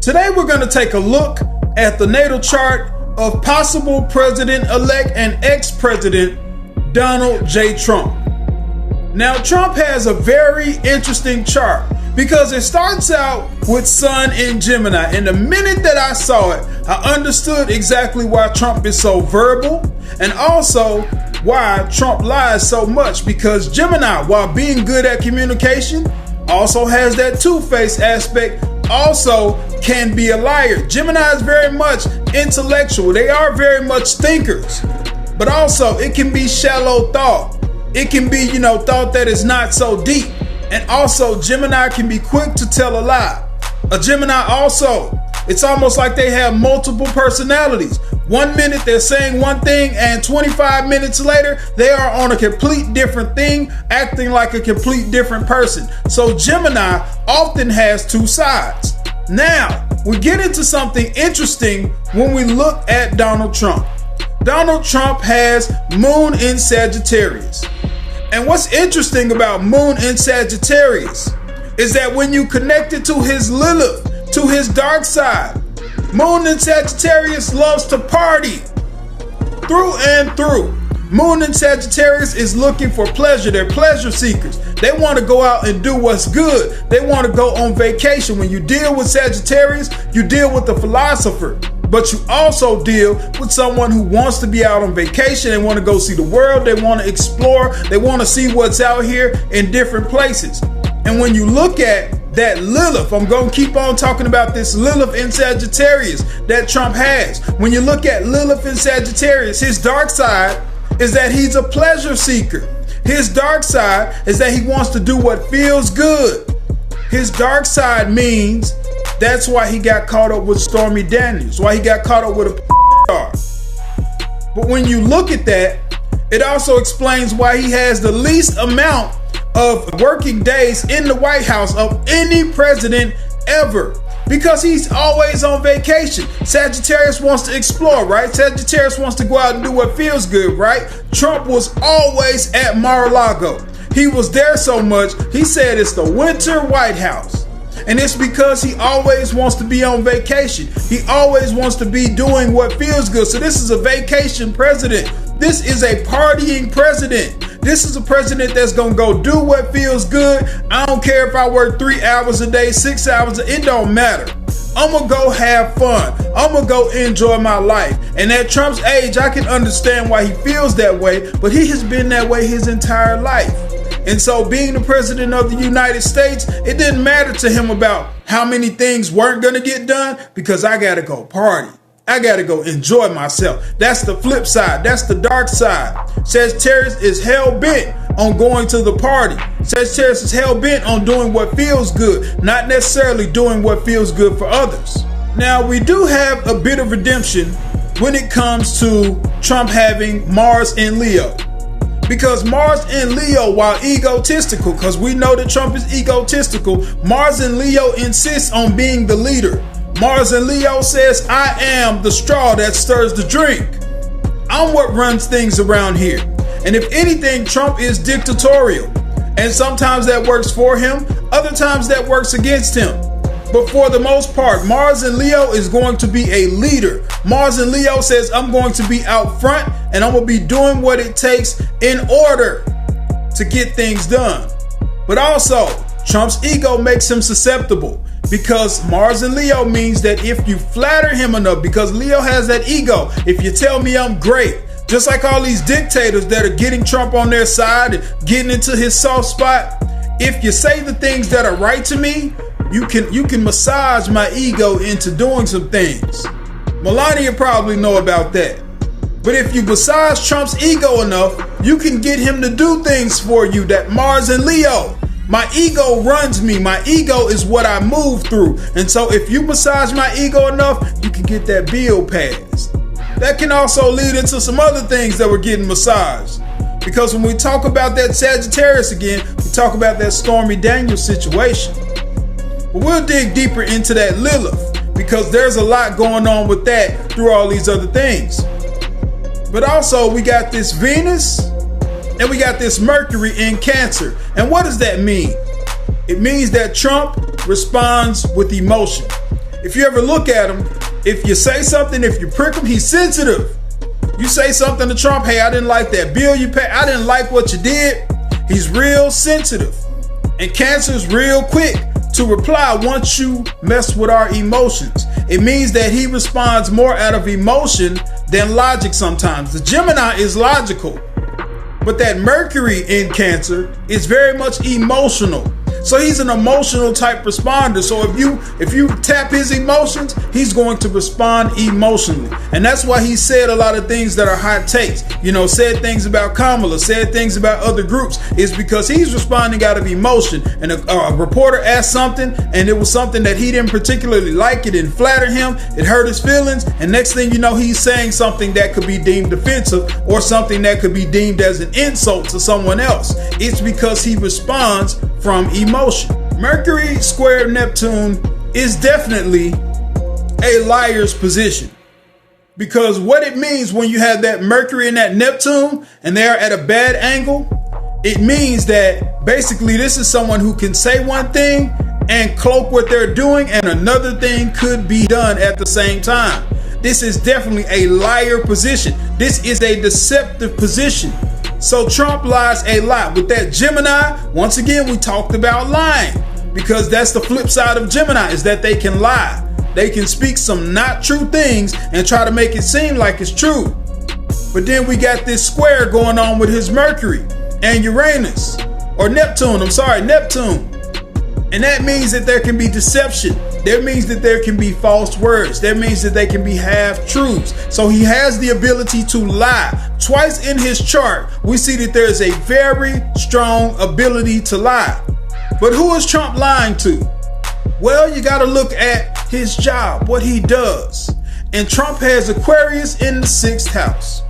Today we're going to take a look at the natal chart of possible president-elect and ex-president Donald J. Trump. Now, Trump has a very interesting chart because it starts out with Sun in Gemini. And the minute that I saw it, I understood exactly why Trump is so verbal and also why Trump lies so much, because Gemini, while being good at communication, also has that two-faced aspect, also can be a liar. Gemini is very much intellectual. They are very much thinkers, but also it can be shallow thought. It can be, thought that is not so deep. And also Gemini can be quick to tell a lie. A Gemini also, it's almost like they have multiple personalities. 1 minute they're saying one thing and 25 minutes later they are on a complete different thing, acting like a complete different person. So Gemini often has two sides. Now, we get into something interesting when we look at Donald Trump. Donald Trump has Moon in Sagittarius. And what's interesting about Moon in Sagittarius is that when you connect it to his Lilith, to his dark side, Moon in Sagittarius loves to party through and through. Moon in Sagittarius is looking for pleasure. They're pleasure seekers. They want to go out and do what's good. They want to go on vacation. When you deal with Sagittarius, you deal with the philosopher, but you also deal with someone who wants to be out on vacation. They want to go see the world. They want to explore. They want to see what's out here in different places. And when you look at that Lilith, I'm going to keep on talking about this Lilith in Sagittarius that Trump has. When you look at Lilith in Sagittarius, his dark side is that he's a pleasure seeker. His dark side is that he wants to do what feels good. His dark side means that's why he got caught up with Stormy Daniels, why he got caught up with a star. But when you look at that, it also explains why he has the least amount of working days in the White House of any president ever, because he's always on vacation. Sagittarius wants to explore, right? Sagittarius wants to go out and do what feels good, right? Trump was always at Mar-a-Lago. He was there so much, he said it's the winter White House. And it's because he always wants to be on vacation. He always wants to be doing what feels good. So this is a vacation president. This is a partying president. This is a president that's going to go do what feels good. I don't care if I work 3 hours a day, 6 hours, it don't matter. I'm going to go have fun. I'm going to go enjoy my life. And at Trump's age, I can understand why he feels that way, but he has been that way his entire life. And so being the president of the United States, it didn't matter to him about how many things weren't going to get done, because I got to go party. I got to go enjoy myself. That's the flip side. That's the dark side. Sagittarius is hell-bent on going to the party. Sagittarius is hell-bent on doing what feels good, not necessarily doing what feels good for others. Now, we do have a bit of redemption when it comes to Trump having Mars in Leo. Because Mars in Leo, while egotistical, because we know that Trump is egotistical, Mars in Leo insists on being the leader. Mars in Leo says, I am the straw that stirs the drink. I'm what runs things around here. And if anything, Trump is dictatorial. And sometimes that works for him, other times that works against him. But for the most part, Mars in Leo is going to be a leader. Mars in Leo says, I'm going to be out front and I'm going to be doing what it takes in order to get things done. But also, Trump's ego makes him susceptible, because Mars in Leo means that if you flatter him enough, because Leo has that ego, if you tell me I'm great, just like all these dictators that are getting Trump on their side and getting into his soft spot, if you say the things that are right to me, you can massage my ego into doing some things. Melania probably know about that. But if you massage Trump's ego enough, you can get him to do things for you. That Mars in Leo. My ego runs me. My ego is what I move through. And so if you massage my ego enough, you can get that bill passed. That can also lead into some other things that we're getting massaged. Because when we talk about that Sagittarius again, we talk about that Stormy Daniels situation. But we'll dig deeper into that Lilith, because there's a lot going on with that through all these other things. But also we got this Venus and we got this Mercury in Cancer. And what does that mean? It means that Trump responds with emotion. If you ever look at him, if you say something, if you prick him, he's sensitive. You say something to Trump, hey, I didn't like that bill you paid, I didn't like what you did. He's real sensitive. And Cancer's real quick to reply once you mess with our emotions. It means that he responds more out of emotion than logic sometimes. The Gemini is logical, but that Mercury in Cancer is very much emotional. So he's an emotional type responder. So if you tap his emotions, he's going to respond emotionally. And that's why he said a lot of things that are hot takes. You know, said things about Kamala, said things about other groups, is because he's responding out of emotion. And a reporter asked something, and it was something that he didn't particularly like. It didn't flatter him. It hurt his feelings. And next thing you know, he's saying something that could be deemed offensive or something that could be deemed as an insult to someone else. It's because he responds from emotion. Mercury square Neptune is definitely a liar's position, because what it means when you have that Mercury and that Neptune and they're at a bad angle, it means that basically this is someone who can say one thing and cloak what they're doing, and another thing could be done at the same time. This is definitely a liar position. This is a deceptive position. So Trump lies a lot. With that Gemini, once again, we talked about lying, because that's the flip side of Gemini, is that they can lie. They can speak some not true things and try to make it seem like it's true. But then we got this square going on with his Mercury and Uranus, or Neptune, Neptune. And that means that there can be deception. That means that there can be false words. That means that they can be half-truths. So he has the ability to lie. Twice in his chart, we see that there is a very strong ability to lie. But who is Trump lying to? Well, you got to look at his job, what he does. And Trump has Aquarius in the 6th house.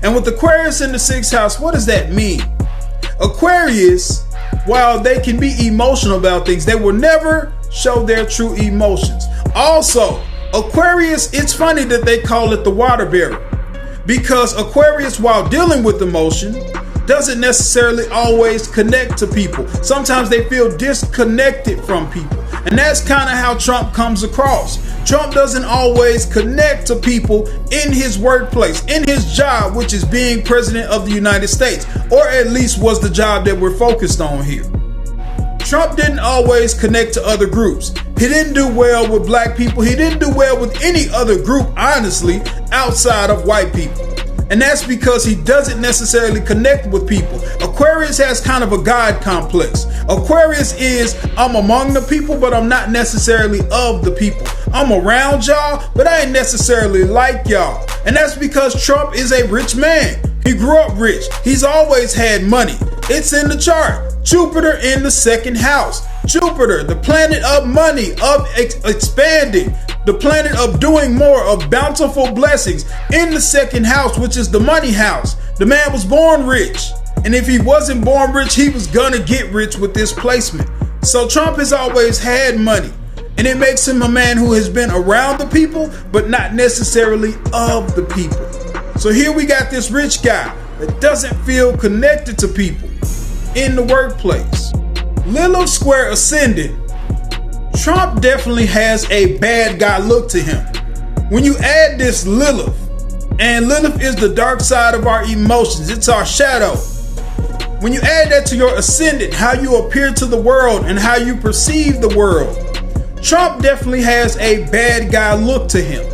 And with Aquarius in the 6th house, what does that mean? Aquarius, while they can be emotional about things, they will never show their true emotions. Also, Aquarius, it's funny that they call it the water bearer, because Aquarius, while dealing with emotion, doesn't necessarily always connect to people. Sometimes they feel disconnected from people. And that's kind of how Trump comes across. Trump doesn't always connect to people in his workplace, in his job, which is being president of the United States, or at least was the job that we're focused on here. Trump didn't always connect to other groups. He didn't do well with black people. He didn't do well with any other group, honestly, outside of white people. And that's because he doesn't necessarily connect with people. Aquarius has kind of a God complex. Aquarius is, I'm among the people, but I'm not necessarily of the people. I'm around y'all, but I ain't necessarily like y'all. And that's because Trump is a rich man. He grew up rich. He's always had money. It's in the chart. Jupiter in the 2nd house. Jupiter, the planet of money, of expanding, the planet of doing more, of bountiful blessings, in the 2nd house, which is the money house. The man was born rich. And if he wasn't born rich, he was gonna get rich with this placement. So Trump has always had money. And it makes him a man who has been around the people, but not necessarily of the people. So here we got this rich guy that doesn't feel connected to people in the workplace. Lilith square ascendant. Trump definitely has a bad guy look to him. When you add this Lilith, and Lilith is the dark side of our emotions, it's our shadow. When you add that to your ascendant, how you appear to the world and how you perceive the world, Trump definitely has a bad guy look to him.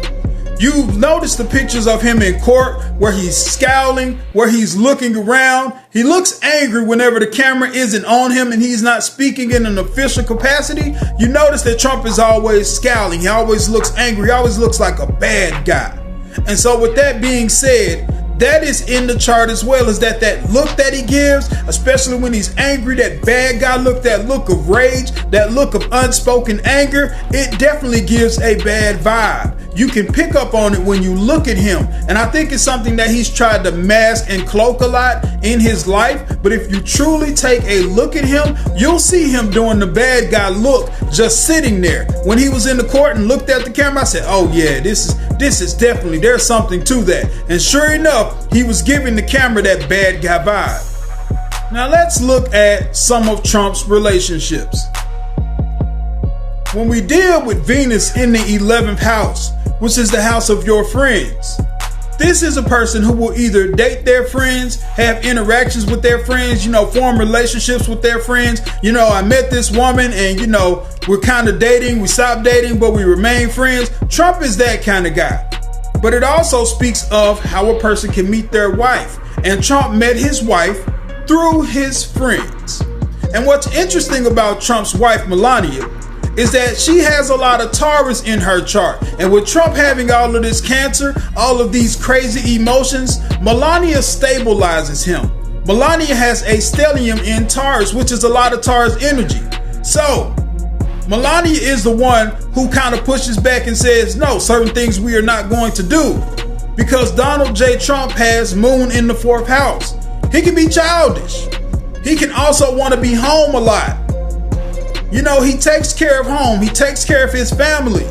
You've noticed the pictures of him in court where he's scowling, where he's looking around. He looks angry whenever the camera isn't on him and he's not speaking in an official capacity. You notice that Trump is always scowling. He always looks angry. He always looks like a bad guy. And so with that being said, that is in the chart as well, is that look that he gives, especially when he's angry, that bad guy look, that look of rage, that look of unspoken anger, it definitely gives a bad vibe. You can pick up on it when you look at him. And I think it's something that he's tried to mask and cloak a lot in his life. But if you truly take a look at him, you'll see him doing the bad guy look, just sitting there. When he was in the court and looked at the camera, I said, oh yeah, this is definitely, there's something to that. And sure enough, he was giving the camera that bad guy vibe. Now let's look at some of Trump's relationships. when we deal with Venus in the 11th house, which is the house of your friends, this is a person who will either date their friends, have interactions with their friends, form relationships with their friends. I met this woman and, we're kind of dating, we stopped dating, but we remain friends. Trump is that kind of guy. But it also speaks of how a person can meet their wife. And Trump met his wife through his friends. And what's interesting about Trump's wife, Melania, is that she has a lot of Taurus in her chart. And with Trump having all of this Cancer, all of these crazy emotions, Melania stabilizes him. Melania has a stellium in Taurus, which is a lot of Taurus energy. So Melania is the one who kind of pushes back and says, no, certain things we are not going to do. Because Donald J. Trump has Moon in the 4th house. He can be childish. He can also want to be home a lot. He takes care of home. He takes care of his family.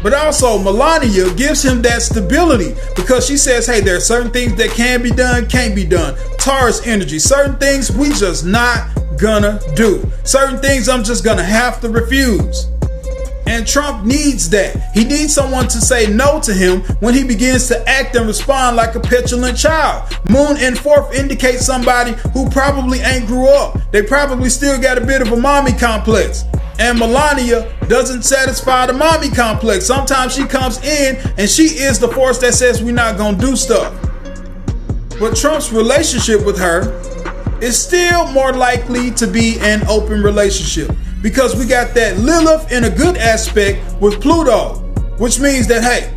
But also Melania gives him that stability because she says, hey, there are certain things that can be done, can't be done. Taurus energy. Certain things we just not gonna do. Certain things I'm just gonna have to refuse. And Trump needs that. He needs someone to say no to him when he begins to act and respond like a petulant child. Moon in 4th indicates somebody who probably ain't grew up. They probably still got a bit of a mommy complex. And Melania doesn't satisfy the mommy complex. Sometimes she comes in and she is the force that says we're not gonna do stuff. But Trump's relationship with her is still more likely to be an open relationship. Because we got that Lilith in a good aspect with Pluto, which means that, hey,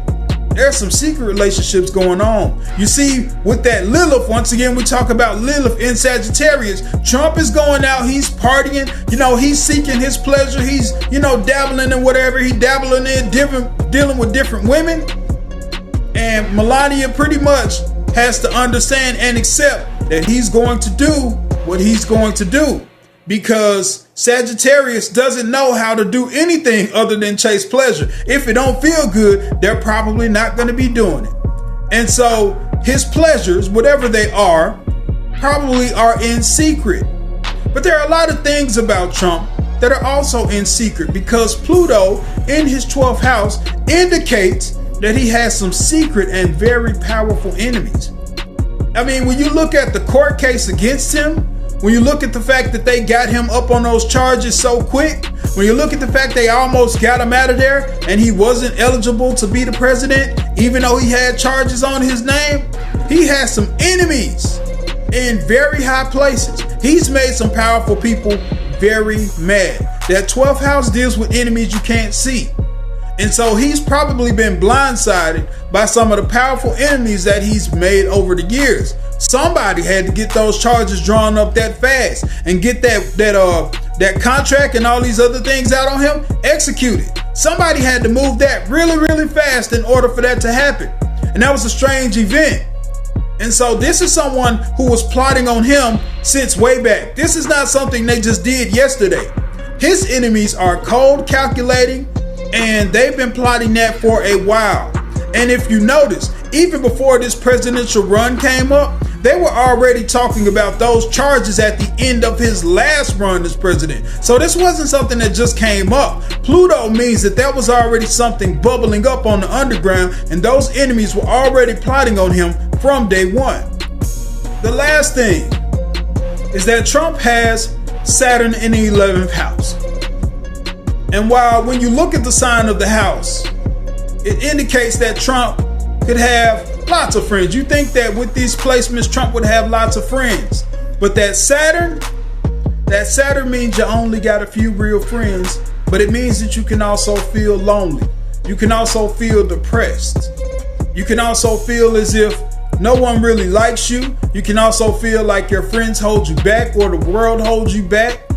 there's some secret relationships going on. You see, with that Lilith, once again, we talk about Lilith in Sagittarius. Trump is going out, he's partying, he's seeking his pleasure. He's, dabbling in whatever he dabbling in, dealing with different women. And Melania pretty much has to understand and accept that he's going to do what he's going to do. Because Sagittarius doesn't know how to do anything other than chase pleasure. If it don't feel good, they're probably not going to be doing it. And so his pleasures, whatever they are, probably are in secret. But there are a lot of things about Trump that are also in secret because Pluto in his 12th house indicates that he has some secret and very powerful enemies. I mean, when you look at the court case against him, when you look at the fact that they got him up on those charges so quick, when you look at the fact they almost got him out of there and he wasn't eligible to be the president, even though he had charges on his name, he has some enemies in very high places. He's made some powerful people very mad. That 12th house deals with enemies you can't see. And so he's probably been blindsided by some of the powerful enemies that he's made over the years. Somebody had to get those charges drawn up that fast and get that contract and all these other things out on him executed. Somebody had to move that really, really fast in order for that to happen. And that was a strange event. And so this is someone who was plotting on him since way back. This is not something they just did yesterday. His enemies are cold, calculating, and they've been plotting that for a while. And if you notice, even before this presidential run came up, they were already talking about those charges at the end of his last run as president. So this wasn't something that just came up. Pluto means that there was already something bubbling up on the underground, and those enemies were already plotting on him from day one. The last thing is that Trump has Saturn in the 11th house. And while when you look at the sign of the house, it indicates that Trump could have lots of friends. You think that with these placements, Trump would have lots of friends. But that Saturn means you only got a few real friends, but it means that you can also feel lonely. You can also feel depressed. You can also feel as if no one really likes you. You can also feel like your friends hold you back or the world holds you back.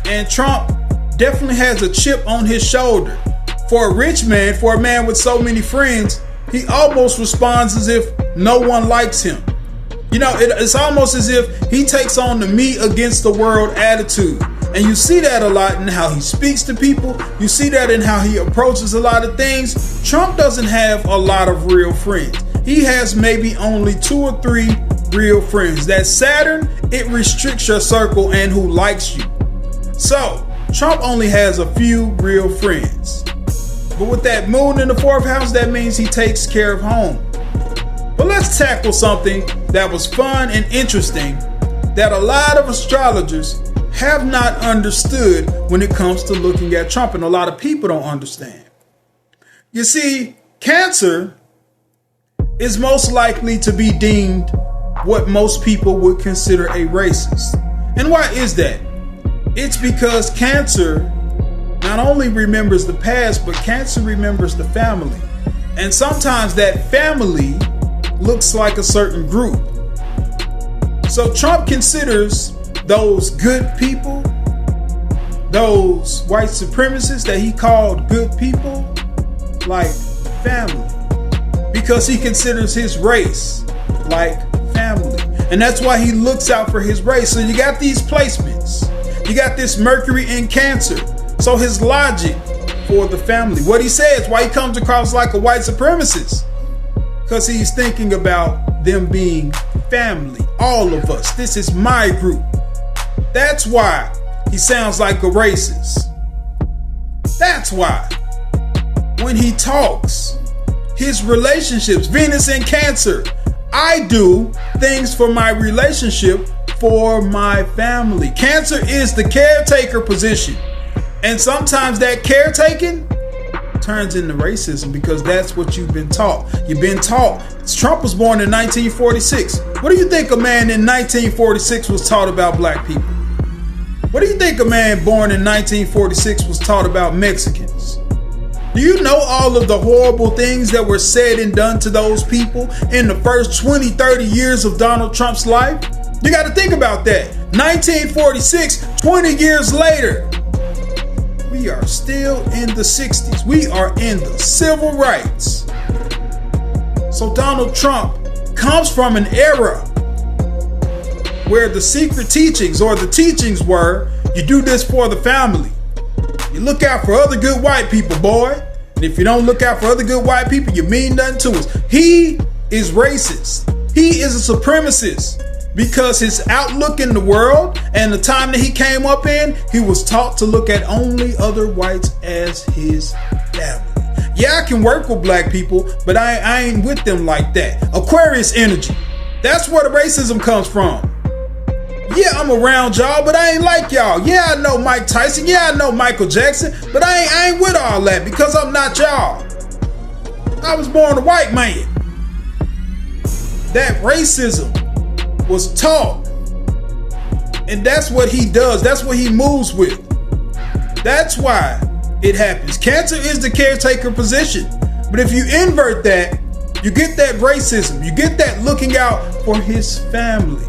And Trump definitely has a chip on his shoulder. For a rich man, for a man with so many friends, he almost responds as if no one likes him. It's almost as if he takes on the me against the world attitude. And you see that a lot in how he speaks to people. You see that in how he approaches a lot of things. Trump doesn't have a lot of real friends. He has maybe only 2 or 3 real friends. That Saturn, it restricts your circle and who likes you. So Trump only has a few real friends. But with that moon in the 4th house, that means he takes care of home. But let's tackle something that was fun and interesting that a lot of astrologers have not understood when it comes to looking at Trump, and a lot of people don't understand. You see, Cancer is most likely to be deemed what most people would consider a racist. And why is that? It's because Cancer not only remembers the past, but Cancer remembers the family. And sometimes that family looks like a certain group. So Trump considers those good people, those white supremacists that he called good people, like family. Because he considers his race like family. And that's why he looks out for his race. So you got these placements. You got this Mercury in Cancer. So his logic for the family, what he says, why he comes across like a white supremacist, because he's thinking about them being family, all of us. This is my group. That's why he sounds like a racist. That's why when he talks, his relationships, Venus in Cancer, I do things for my relationship, for my family. Cancer is the caretaker position. And sometimes that caretaking turns into racism because that's what you've been taught. You've been taught. Trump was born in 1946. What do you think a man in 1946 was taught about black people? What do you think a man born in 1946 was taught about Mexicans? Do you know all of the horrible things that were said and done to those people in the first 20, 30 years of Donald Trump's life? You got to think about that. 1946, 20 years later, we are still in the 60s. We are in the civil rights. So Donald Trump comes from an era where the secret teachings or the teachings were, you do this for the family. You look out for other good white people, boy. And if you don't look out for other good white people, you mean nothing to us. He is racist. He is a supremacist because his outlook in the world and the time that he came up in, he was taught to look at only other whites as his family. Yeah, I can work with black people, but I ain't with them like that. Aquarius energy. That's where the racism comes from. Yeah, I'm around y'all, but I ain't like y'all. Yeah, I know Mike Tyson. Yeah, I know Michael Jackson, but I ain't with all that because I'm not y'all. I was born a white man. That racism was taught, and that's what he does. That's what he moves with. That's why it happens. Cancer is the caretaker position, but if you invert that, you get that racism. You get that looking out for his family.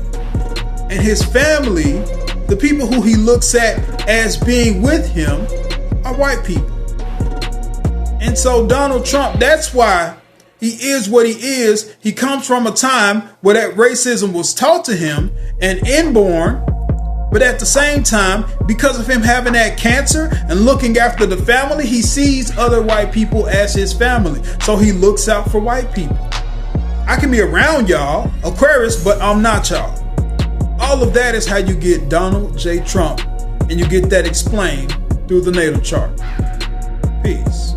And his family, the people who he looks at as being with him, are white people. And so Donald Trump, that's why he is what he is. He comes from a time where that racism was taught to him and inborn. But at the same time, because of him having that Cancer and looking after the family, he sees other white people as his family. So he looks out for white people. I can be around y'all, Aquarius, but I'm not y'all. All of that is how you get Donald J. Trump, and you get that explained through the natal chart. Peace.